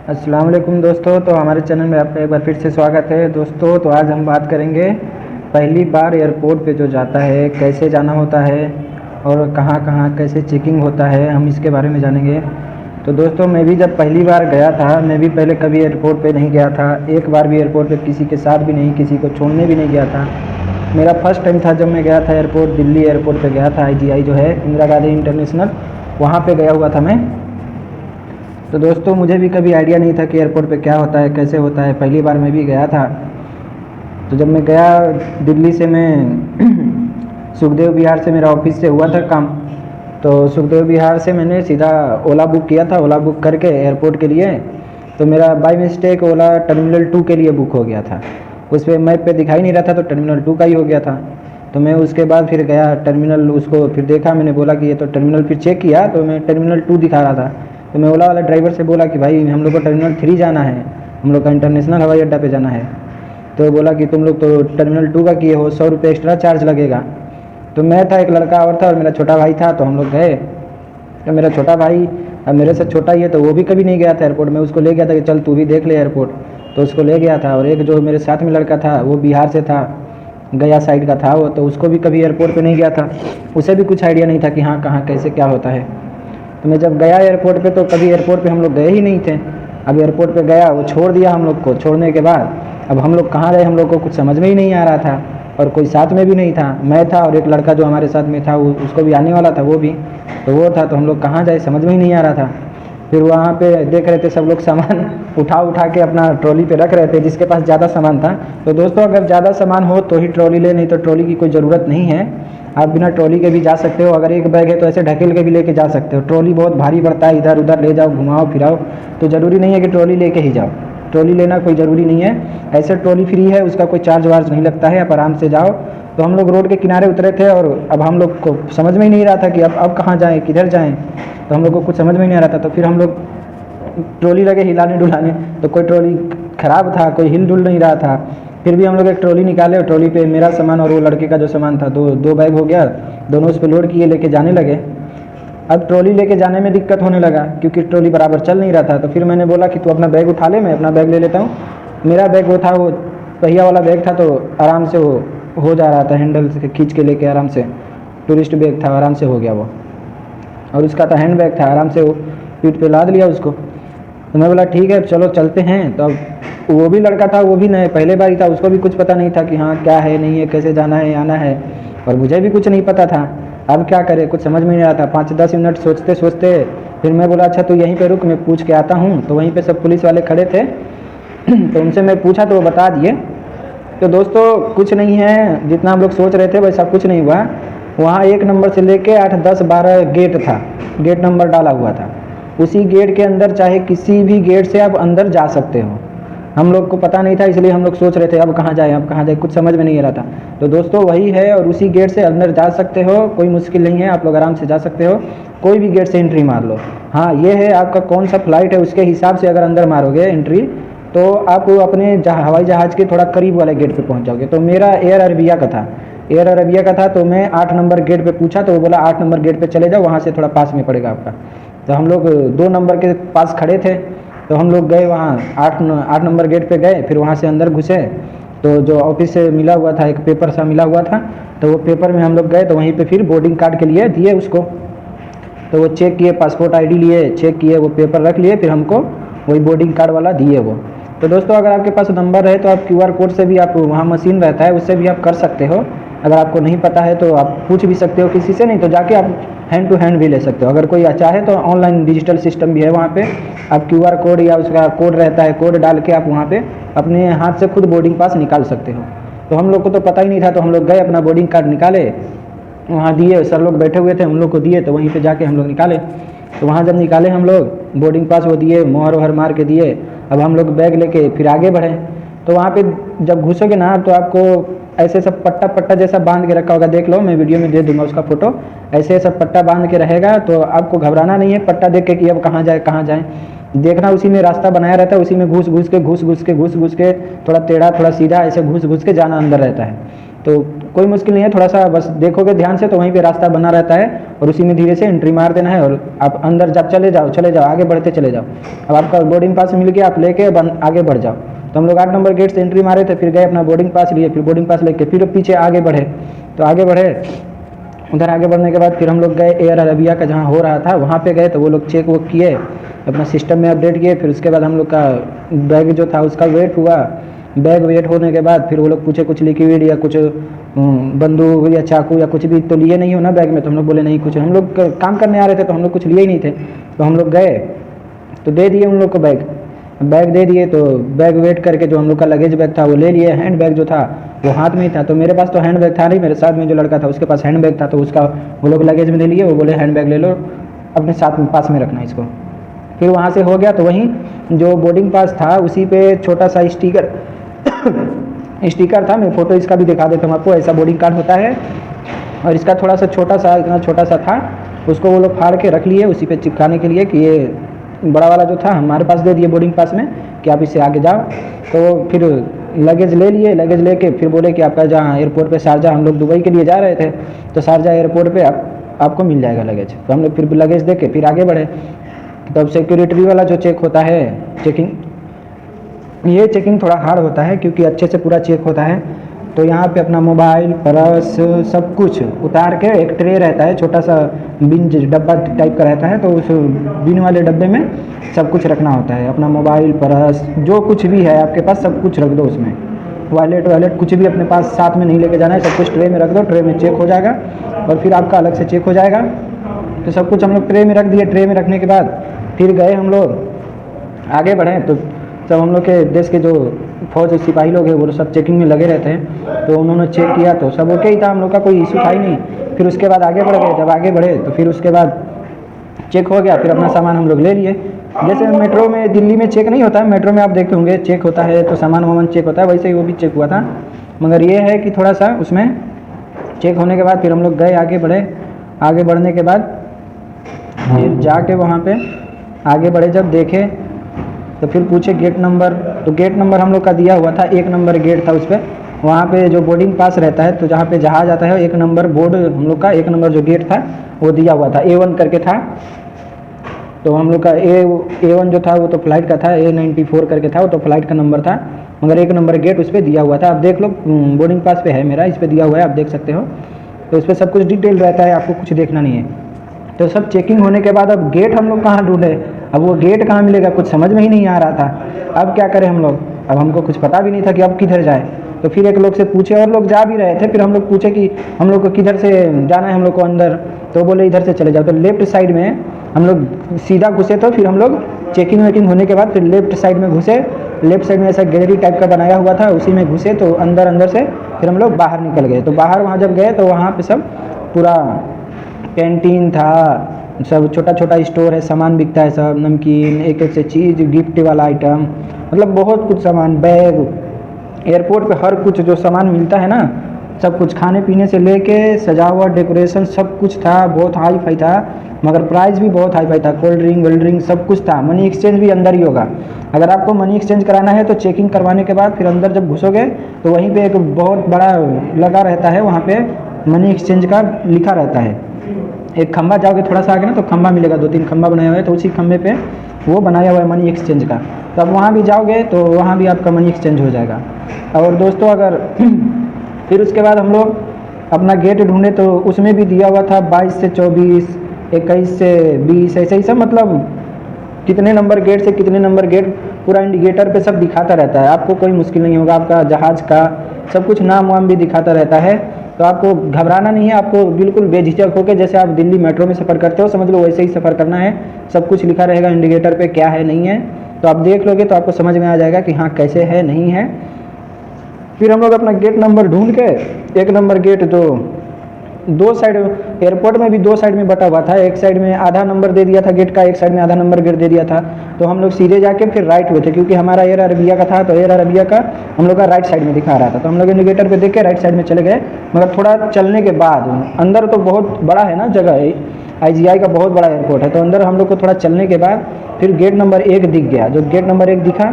अस्सलाम वालेकुम दोस्तों। तो हमारे चैनल में आपका एक बार फिर से स्वागत है दोस्तों। तो आज हम बात करेंगे पहली बार एयरपोर्ट पे जो जाता है कैसे जाना होता है और कहाँ कहाँ कैसे चेकिंग होता है, हम इसके बारे में जानेंगे। तो दोस्तों मैं भी जब पहली बार गया था, मैं भी पहले कभी एयरपोर्ट पे नहीं गया था, एक बार भी एयरपोर्ट पे किसी के साथ भी नहीं, किसी को छोड़ने भी नहीं गया था। मेरा फर्स्ट टाइम था जब मैं गया था एयरपोर्ट, दिल्ली एयरपोर्ट पे गया था, IGI जो है इंदिरा गांधी इंटरनेशनल, वहाँ पे गया हुआ था मैं। तो दोस्तों मुझे भी कभी आइडिया नहीं था कि एयरपोर्ट पे क्या होता है कैसे होता है, पहली बार मैं भी गया था। तो जब मैं गया दिल्ली से, मैं सुखदेव विहार से मेरा ऑफिस से हुआ था काम, तो सुखदेव विहार से मैंने सीधा ओला बुक किया था। ओला बुक करके एयरपोर्ट के लिए, तो मेरा बाय मिस्टेक ओला टर्मिनल 2 के लिए बुक हो गया था। उस पर मैप पे दिखाई नहीं रहा था, तो टर्मिनल 2 का ही हो गया था। तो मैं उसके बाद फिर गया टर्मिनल, उसको फिर देखा, मैंने बोला कि ये तो टर्मिनल, फिर चेक किया तो मैं टर्मिनल 2 दिखा रहा था। तो मैं ओला वाला ड्राइवर से बोला कि भाई हम लोग को टर्मिनल 3 जाना है, हम लोग का इंटरनेशनल हवाई अड्डा पे जाना है। तो बोला कि तुम लोग तो टर्मिनल 2 का किए हो, 100 रुपये एक्स्ट्रा चार्ज लगेगा। तो मैं था, एक लड़का और था और मेरा छोटा भाई था, तो हम लोग गए। तो मेरा छोटा भाई अब मेरे से छोटा ही है, तो वो भी कभी नहीं गया था एयरपोर्ट में, उसको ले गया था कि चल तू भी देख ले एयरपोर्ट। तो उसको ले गया था। और एक जो मेरे साथ में लड़का था वो बिहार से था, गया साइड का था वो, तो उसको भी कभी एयरपोर्ट पे नहीं गया था, उसे भी कुछ आइडिया नहीं था कि हाँ कहाँ कैसे क्या होता है। तो मैं जब गया एयरपोर्ट पे, तो कभी एयरपोर्ट पे हम लोग गए ही नहीं थे। अब एयरपोर्ट पे गया, वो छोड़ दिया हम लोग को। छोड़ने के बाद अब हम लोग कहाँ गए, हम लोग को कुछ समझ में ही नहीं आ रहा था, और कोई साथ में भी नहीं था। मैं था और एक लड़का जो हमारे साथ में था, उसको भी आने वाला था, वो भी तो वो था। तो हम लोग कहाँ जाए समझ में ही नहीं आ रहा था। फिर वहाँ पे देख रहे थे सब लोग सामान उठा उठा के अपना ट्रॉली पे रख रहे थे, जिसके पास ज़्यादा सामान था। तो दोस्तों अगर ज़्यादा सामान हो तो ही ट्रॉली ले, नहीं तो ट्रॉली की कोई ज़रूरत नहीं है, आप बिना ट्रॉली के भी जा सकते हो। अगर एक बैग है तो ऐसे ढकेल के भी लेके जा सकते हो। ट्रॉली बहुत भारी पड़ता है, इधर उधर ले जाओ, घुमाओ फिराओ, तो ज़रूरी नहीं है कि ट्रॉली लेके ही जाओ। ट्रॉली लेना कोई ज़रूरी नहीं है, ऐसे ट्रॉली फ्री है, उसका कोई चार्ज वार्ज नहीं लगता है, आप आराम से जाओ। तो हम लोग रोड के किनारे उतरे थे, और अब हम लोग को समझ में ही नहीं रहा था कि अब कहाँ जाएँ, किधर जाएँ। तो हम लोग को कुछ समझ में नहीं आ रहा था। तो फिर हम लोग ट्रॉली लगे हिलाने डुलाने, तो कोई ट्रॉली ख़राब था, कोई हिल डुल नहीं रहा था। फिर भी हम लोग एक ट्रॉली निकाले, और ट्रॉली पे मेरा सामान और वो लड़के का जो सामान था, दो बैग हो गया, दोनों उस पर लोड किए, लेके जाने लगे। अब ट्रॉली लेके जाने में दिक्कत होने लगा, क्योंकि ट्रॉली बराबर चल नहीं रहा था। तो फिर मैंने बोला कि तू अपना बैग उठा ले, मैं अपना बैग ले लेता हूँ। मेरा बैग वो था, वो पहिया वाला बैग था, तो आराम से वो हो जा रहा था, हैंडल से खींच के लेके आराम से, टूरिस्ट बैग था, आराम से हो गया वो। और उसका था हैंड बैग था, आराम से वो पीठ पे लाद लिया उसको। तो मैं बोला ठीक है चलो चलते हैं। तो अब वो भी लड़का था, वो भी नए पहले बार ही था, उसको भी कुछ पता नहीं था कि हाँ क्या है नहीं है, कैसे जाना है आना है, और मुझे भी कुछ नहीं पता था। अब क्या करें, कुछ समझ में नहीं आ रहा था। 5-10 मिनट सोचते सोचते फिर मैं बोला अच्छा तो यहीं पे रुक, मैं पूछ के आता हूँ। तो वहीं पे सब पुलिस वाले खड़े थे तो उनसे मैं पूछा तो वो बता दिए। तो दोस्तों कुछ नहीं है, जितना हम लोग सोच रहे थे वैसा कुछ नहीं हुआ। वहाँ 1 नंबर से लेके 8, 10, 12 गेट था, गेट नंबर डाला हुआ था। उसी गेट के अंदर चाहे किसी भी गेट से आप अंदर जा सकते हो। हम लोग को पता नहीं था, इसलिए हम लोग सोच रहे थे अब कहाँ जाए अब कहाँ जाए, कुछ समझ में नहीं आ रहा था। तो दोस्तों वही है, और उसी गेट से अंदर जा सकते हो, कोई मुश्किल नहीं है, आप लोग आराम से जा सकते हो, कोई भी गेट से एंट्री मार लो। हाँ ये है, आपका कौन सा फ्लाइट है उसके हिसाब से अगर अंदर मारोगे एंट्री, तो आप अपने हवाई जहाज़ के थोड़ा करीब वाले गेट पे पहुंच जाओगे। तो मेरा एयर अरबिया का था, एयर अरबिया का था, तो मैं 8 नंबर गेट पे पूछा, तो वो बोला 8 नंबर गेट पे चले जाओ, वहाँ से थोड़ा पास में पड़ेगा आपका। तो हम लोग 2 नंबर के पास खड़े थे, तो हम लोग गए वहाँ 8 नंबर गेट पे गए। फिर वहाँ से अंदर घुसे, तो जो ऑफिस से मिला हुआ था एक पेपर सा मिला हुआ था, तो वो पेपर में हम लोग गए, तो वहीं पे फिर बोर्डिंग कार्ड के लिए दिए उसको। तो वो चेक किए, पासपोर्ट ID लिए, चेक किए, वो पेपर रख लिए, फिर हमको वही बोर्डिंग कार्ड वाला दिए वो। तो दोस्तों अगर आपके पास नंबर है तो आप QR कोड से भी, आप वहाँ मशीन रहता है उससे भी आप कर सकते हो। अगर आपको नहीं पता है तो आप पूछ भी सकते हो किसी से, नहीं तो जाके आप हैंड टू हैंड भी ले सकते हो। अगर कोई चाहे तो ऑनलाइन डिजिटल सिस्टम भी है, वहाँ पे आप QR कोड या उसका कोड रहता है, कोड डाल के आप वहाँ पे अपने हाथ से खुद बोर्डिंग पास निकाल सकते हो। तो हम लोग को तो पता ही नहीं था, तो हम लोग गए अपना बोर्डिंग कार्ड निकाले, वहाँ दिए, सर लोग बैठे हुए थे, हम लोग को दिए, तो वहीं पे जाके हम लोग निकाले। तो वहाँ जब निकाले हम लोग बोर्डिंग पास वो दिए, मोहर वहर मार के दिए। अब हम लोग बैग लेके फिर आगे बढ़े। तो वहाँ पे जब घुसोगे ना, तो आपको ऐसे सब पट्टा पट्टा जैसा बांध के रखा होगा, देख लो, मैं वीडियो में दे दूंगा उसका फोटो। ऐसे सब पट्टा बांध के रहेगा, तो आपको घबराना नहीं है पट्टा देख के कि अब कहाँ जाए कहाँ जाए, देखना उसी में रास्ता बनाया रहता है, उसी में घुस घुस के थोड़ा टेढ़ा थोड़ा सीधा ऐसे घुस घुस के जाना अंदर रहता है। तो कोई मुश्किल नहीं है, थोड़ा सा बस देखोगे ध्यान से तो वहीं पे रास्ता बना रहता है और उसी में धीरे से एंट्री मार देना है और आप अंदर जब चले जाओ आगे बढ़ते चले जाओ। अब आपका बोर्डिंग पास मिल गया, आप लेके आगे बढ़ जाओ। तो हम लोग 8 नंबर गेट से एंट्री मारे थे, फिर गए अपना बोर्डिंग पास लिए, फिर बोर्डिंग पास लेके फिर पीछे आगे बढ़े। तो आगे बढ़े, उधर आगे बढ़ने के बाद फिर हम लोग गए एयर अरेबिया का जहाँ हो रहा था वहाँ पे गए। तो वो लोग चेक वो किए, अपना सिस्टम में अपडेट किए। फिर उसके बाद हम लोग का बैग जो था उसका वेट हुआ। बैग वेट होने के बाद फिर वो लोग पूछे कुछ लिक्विड या कुछ बंदूक या चाकू या कुछ भी तो लिए नहीं हो ना बैग में। तो हम लोग बोले नहीं कुछ, हम लोग काम करने आ रहे थे तो हम लोग कुछ लिए ही नहीं थे। तो हम लोग गए तो दे दिए उन लोग को बैग दे दिए। तो बैग वेट करके जो हम लोग का लगेज बैग था वो ले लिए। हैंड बैग जो था वो हाथ में ही था, तो मेरे पास तो हैंड बैग था नहीं, मेरे साथ में जो लड़का था उसके पास हैंड बैग था, तो उसका वो लोग लगेज में दे लिए। वो बोले हैंड बैग ले लो, अपने साथ में पास में रखना इसको। फिर वहाँ से हो गया तो वहीं जो बोर्डिंग पास था उसी पे छोटा सा स्टिकर था। मैं फ़ोटो इसका भी दिखा देता हूँ आपको। ऐसा बोर्डिंग कार्ड होता है और इसका थोड़ा सा इतना छोटा सा था, उसको वो लोग फाड़ के रख लिए उसी पे चिपकाने के लिए कि ये बड़ा वाला जो था हमारे पास दे दिए बोर्डिंग पास में कि आप इससे आगे जाओ। तो फिर लगेज ले लिए, लगेज लेके फिर बोले कि आपका जहाँ एयरपोर्ट पे शारजा, हम लोग दुबई के लिए जा रहे थे तो शारजा एयरपोर्ट पे आपको मिल जाएगा लगेज। तो हम लोग फिर लगेज दे के फिर आगे बढ़े। तब सिक्योरिटी वाला जो चेक होता है चेकिंग, ये चेकिंग थोड़ा हार्ड होता है क्योंकि अच्छे से पूरा चेक होता है। तो यहाँ पे अपना मोबाइल, पर्स सब कुछ उतार के एक ट्रे रहता है, छोटा सा बिन डब्बा टाइप का रहता है, तो उस बिन वाले डब्बे में सब कुछ रखना होता है। अपना मोबाइल, पर्स जो कुछ भी है आपके पास सब कुछ रख दो उसमें। वॉलेट कुछ भी अपने पास साथ में नहीं लेके जाना है, सब कुछ ट्रे में रख दो। ट्रे में चेक हो जाएगा और फिर आपका अलग से चेक हो जाएगा। तो सब कुछ हम लोग ट्रे में रख दिए। ट्रे में रखने के बाद फिर गए हम लोग आगे बढ़े। तो सब हम लोग के देश के जो फौज सिपाही लोग हैं वो सब चेकिंग में लगे रहते हैं, तो उन्होंने चेक किया तो सब ओके ही था, हम लोग का कोई इशू था ही नहीं। फिर उसके बाद आगे बढ़ गए। जब आगे बढ़े तो फिर उसके बाद चेक हो गया, फिर अपना सामान हम लोग ले लिए। जैसे मेट्रो में, दिल्ली में चेक नहीं होता है, मेट्रो में आप देखते होंगे चेक होता है तो सामान वामान चेक होता है, वैसे ही वो भी चेक हुआ था। मगर ये है कि थोड़ा सा उसमें चेक होने के बाद फिर हम लोग गए, आगे बढ़े। आगे बढ़ने के बाद फिर जाके वहाँ पे आगे बढ़े, जब देखे तो फिर पूछे गेट नंबर। तो गेट नंबर हम लोग का दिया हुआ था, 1 नंबर गेट था उस पर। वहाँ पे जो बोर्डिंग पास रहता है तो जहाँ पे जहाज आता है 1 नंबर बोर्ड हम लोग का 1 नंबर जो गेट था वो दिया हुआ था, A1 करके था। तो हम लोग का A1 जो था वो तो फ्लाइट का था, A94 करके था वो तो फ्लाइट का नंबर था, मगर 1 नंबर गेट उस पर दिया हुआ था। आप देख लो, बोर्डिंग पास पे है मेरा, इस पर दिया हुआ है, आप देख सकते हो। तो इस पर सब कुछ डिटेल रहता है, आपको कुछ देखना नहीं है। तो सब चेकिंग होने के बाद अब गेट हम लोग कहाँ ढूंढे, अब वो गेट कहाँ मिलेगा, कुछ समझ में ही नहीं आ रहा था। अब क्या करें हम लोग, अब हमको कुछ पता भी नहीं था कि अब किधर जाए। तो फिर एक लोग से पूछे, और लोग जा भी रहे थे, फिर हम लोग पूछे कि हम लोग को किधर से जाना है हम लोग को अंदर। तो बोले इधर से चले जाओ। तो लेफ्ट साइड में हम लोग सीधा घुसे। तो फिर हम लोग चेकिंग वेकिंग होने के बाद फिर लेफ्ट साइड में घुसे। लेफ्ट साइड में ऐसा गैलरी टाइप का बनाया हुआ था, उसी में घुसे। तो अंदर से फिर हम लोग बाहर निकल गए। तो बाहर वहाँ जब गए तो वहाँ पे सब पूरा कैंटीन था, सब छोटा छोटा स्टोर है, सामान बिकता है, सब नमकीन, एक एक से चीज़, गिफ्ट वाला आइटम, मतलब बहुत कुछ सामान, बैग। एयरपोर्ट पे हर कुछ जो सामान मिलता है ना, सब कुछ खाने पीने से लेके सजावट, डेकोरेशन सब कुछ था। बहुत हाई फाई था, मगर प्राइस भी बहुत हाई फाई था। कोल्ड ड्रिंक वेल्ड ड्रिंक सब कुछ था। मनी एक्सचेंज भी अंदर ही होगा। अगर आपको मनी एक्सचेंज कराना है तो चेकिंग करवाने के बाद फिर अंदर जब घुसोगे तो वहीं पे एक बहुत बड़ा लगा रहता है, वहाँ पे मनी एक्सचेंज का लिखा रहता है। एक खंबा जाओगे थोड़ा सा आगे ना तो खंबा मिलेगा, 2-3 खंबा बनाया हुआ है, तो उसी खंबे पे वो बनाया हुआ है मनी एक्सचेंज का। तो अब वहाँ भी जाओगे तो वहाँ भी आपका मनी एक्सचेंज हो जाएगा। और दोस्तों अगर फिर उसके बाद हम लोग अपना गेट ढूंढे तो उसमें भी दिया हुआ था 22 से 24, 21 से 20, ऐसे ही सब, मतलब कितने नंबर गेट से कितने नंबर गेट पूरा इंडिकेटर पे सब दिखाता रहता है। आपको कोई मुश्किल नहीं होगा, आपका जहाज़ का सब कुछ नाम वाम भी दिखाता रहता है। तो आपको घबराना नहीं है, आपको बिल्कुल बेझिझक होकर जैसे आप दिल्ली मेट्रो में सफ़र करते हो समझ लो वैसे ही सफ़र करना है। सब कुछ लिखा रहेगा इंडिकेटर पे क्या है नहीं है, तो आप देख लोगे तो आपको समझ में आ जाएगा कि हाँ कैसे है नहीं है। फिर हम लोग अपना गेट नंबर ढूंढ के, 1 नंबर गेट जो 2 साइड, एयरपोर्ट में भी 2 साइड में बटा हुआ था, एक साइड में आधा नंबर दे दिया था गेट का, एक साइड में आधा नंबर गेट दे दिया था। तो हम लोग सीधे जाके फिर राइट हुए थे, क्योंकि हमारा एयर अरबिया का था, तो एयर अरबिया का हम लोग का राइट साइड में दिखा रहा था। तो हम लोग इंडिकेटर पे देख के राइट साइड में चले गए। मगर थोड़ा चलने के बाद, अंदर तो बहुत बड़ा है ना जगह, IGI का बहुत बड़ा एयरपोर्ट है, तो अंदर हम लोग को थोड़ा चलने के बाद फिर गेट नंबर 1 दिख गया। जो गेट नंबर 1 दिखा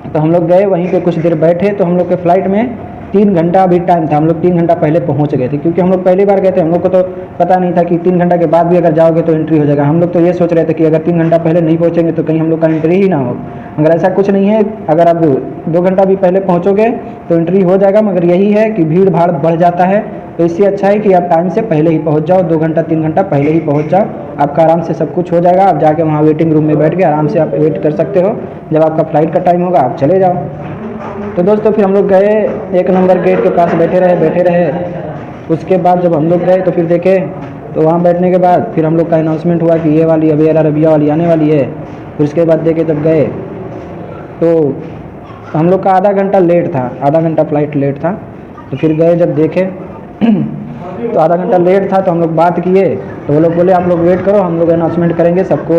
तो हम लोग गए, वहीं पे कुछ देर बैठे। तो हम लोग के फ़्लाइट में 3 घंटा भी टाइम था, हम लोग 3 घंटा पहले पहुंच गए थे, क्योंकि हम लोग पहली बार गए थे, हम लोग को तो पता नहीं था कि 3 घंटा के बाद भी अगर जाओगे तो एंट्री हो जाएगा। हम लोग तो ये सोच रहे थे कि अगर 3 घंटा पहले नहीं पहुंचेंगे तो कहीं हम लोग का एंट्री ही ना हो, मगर ऐसा कुछ नहीं है। अगर आप 2 घंटा भी पहले पहुँचोगे तो एंट्री हो जाएगा, मगर यही है कि भीड़ भाड़ बढ़ जाता है। तो इससे अच्छा है कि आप टाइम से पहले ही पहुँच जाओ, 2 घंटा 3 घंटा पहले ही पहुँच जाओ, आपका आराम से सब कुछ हो जाएगा। आप जाके वहाँ वेटिंग रूम में बैठ के आराम से आप वेट कर सकते हो, जब आपका फ़्लाइट का टाइम होगा आप चले जाओ। तो दोस्तों फिर हम लोग गए, 1 नंबर गेट के पास बैठे रहे। उसके बाद जब हम लोग गए तो फिर देखे, तो वहाँ बैठने के बाद फिर हम लोग का अनाउंसमेंट हुआ कि ये वाली अब एयर अरेबिया वाली आने वाली है। फिर उसके बाद देखे जब गए तो हम लोग का आधा घंटा लेट था, आधा घंटा फ़्लाइट लेट था। तो फिर गए जब देखे तो आधा घंटा लेट था, तो हम लोग बात किए, तो वो लोग बोले आप लोग वेट करो, हम लोग अनाउंसमेंट करेंगे, सबको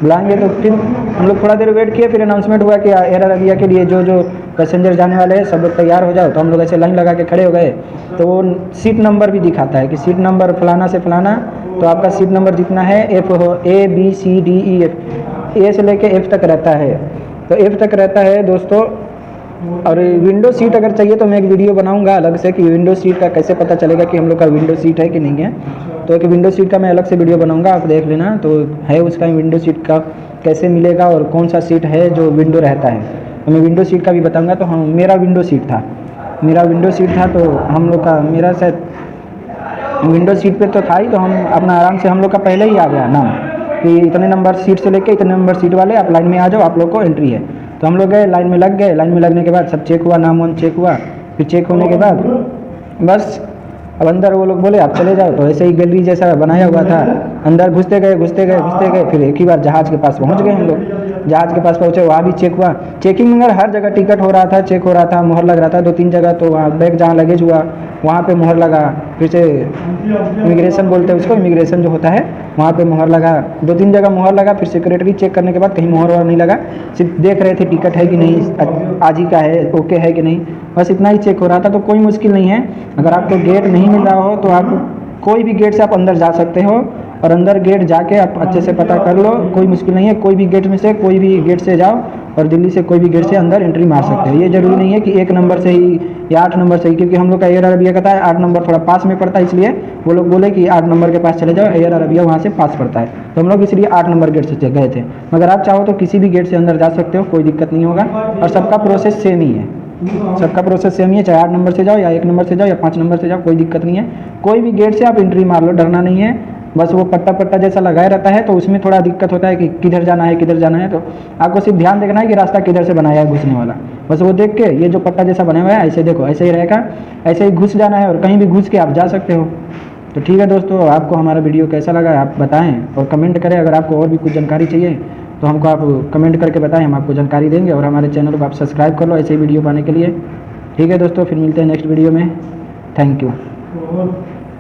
बुलाएंगे। तो फिर हम लोग थोड़ा देर वेट किए, फिर अनाउंसमेंट हुआ कि एयर अरेबिया के लिए जो जो पैसेंजर जाने वाले हैं सब लोग तैयार हो जाओ। तो हम लोग ऐसे लाइन लगा के खड़े हो गए, तो वो सीट नंबर भी दिखाता है कि सीट नंबर फलाना से फलाना, तो आपका सीट नंबर जितना है एफ हो, ABCDEF, ए से लेके एफ तक रहता है। तो एफ तक रहता है दोस्तों। और विंडो सीट अगर चाहिए तो मैं एक वीडियो बनाऊंगा अलग से कि विंडो सीट का कैसे पता चलेगा कि हम लोग का विंडो सीट है कि नहीं है। तो एक विंडो सीट का मैं अलग से वीडियो बनाऊंगा, आप देख लेना। तो है उसका विंडो सीट का कैसे मिलेगा और कौन सा सीट है जो विंडो रहता है, तो मैं विंडो सीट का भी बताऊंगा। तो हम मेरा विंडो सीट था, तो हम लोग का मेरा शायद विंडो सीट पे तो था ही। तो हम अपना आराम से हम लोग का पहले ही आ गया नाम कि इतने नंबर सीट से लेके इतने नंबर सीट वाले आप लाइन में आ जाओ, आप लोग को एंट्री है। तो हम लोग गए, लाइन में लग गए। लाइन में लगने के बाद सब चेक हुआ, नाम वाम चेक हुआ। फिर चेक होने के बाद बस अब अंदर वो लोग बोले आप चले जाओ। तो ऐसे ही गैलरी जैसा बनाया हुआ था, अंदर घुसते गए। फिर एक ही बार जहाज़ के पास पहुंच गए हम लोग। जहाज़ के पास पहुँचे, वहाँ भी चेक हुआ, चेकिंग मगर हर जगह टिकट हो रहा था, चेक हो रहा था, मोहर लग रहा था 2-3 जगह। तो वहाँ बैग जहाँ लगेज हुआ वहाँ पे मोहर लगा, फिर से इमिग्रेशन बोलते हैं उसको, इमिग्रेशन जो होता है वहाँ पे मोहर लगा, 2-3 जगह मोहर लगा। फिर सिक्योरिटी चेक करने के बाद कहीं मोहर वोहर नहीं लगा, सिर्फ देख रहे थे टिकट है कि नहीं, आज ही का है, ओके है कि नहीं, बस इतना ही चेक हो रहा था। तो कोई मुश्किल नहीं है, अगर आपको गेट नहीं मिल रहा हो तो आप कोई भी गेट से आप अंदर जा सकते हो, और अंदर गेट जाके आप अच्छे से पता कर लो, कोई मुश्किल नहीं है। कोई भी गेट में से कोई भी गेट से जाओ और दिल्ली से कोई भी गेट से अंदर एंट्री मार सकते हो। ये ज़रूरी नहीं है कि 1 नंबर से ही या 8 नंबर से ही, क्योंकि हम लोग का एयर अरेबिया का था 8 नंबर थोड़ा पास में पड़ता है, इसलिए वो लोग बोले कि 8 नंबर के पास चले जाओ, एयर अरेबिया वहाँ से पास पड़ता है। तो हम लोग इसलिए 8 नंबर गेट से गए थे। मगर आप चाहो तो किसी भी गेट से अंदर जा सकते हो, कोई दिक्कत नहीं होगा, और सबका प्रोसेस सेम ही है, चाहे 8 नंबर से जाओ या 1 नंबर से जाओ या 5 नंबर से जाओ, कोई दिक्कत नहीं है। कोई भी गेट से आप एंट्री मार लो, डरना नहीं है। बस वो पट्टा जैसा लगाया रहता है, तो उसमें थोड़ा दिक्कत होता है कि किधर जाना है। तो आपको सिर्फ ध्यान देखना है कि रास्ता किधर से बनाया है घुसने वाला, बस वो देख के ये जो पट्टा जैसा बना हुआ है ऐसे देखो, ऐसे ही रहेगा, ऐसे ही घुस जाना है और कहीं भी घुस के आप जा सकते हो। तो ठीक है दोस्तों, आपको हमारा वीडियो कैसा लगा आप बताएं और कमेंट करें। अगर आपको और भी कुछ जानकारी चाहिए तो हमको आप कमेंट करके बताएं, हम आपको जानकारी देंगे। और हमारे चैनल को आप सब्सक्राइब कर लो ऐसे ही वीडियो पाने के लिए। ठीक है दोस्तों, फिर मिलते हैं नेक्स्ट वीडियो में। Thank you.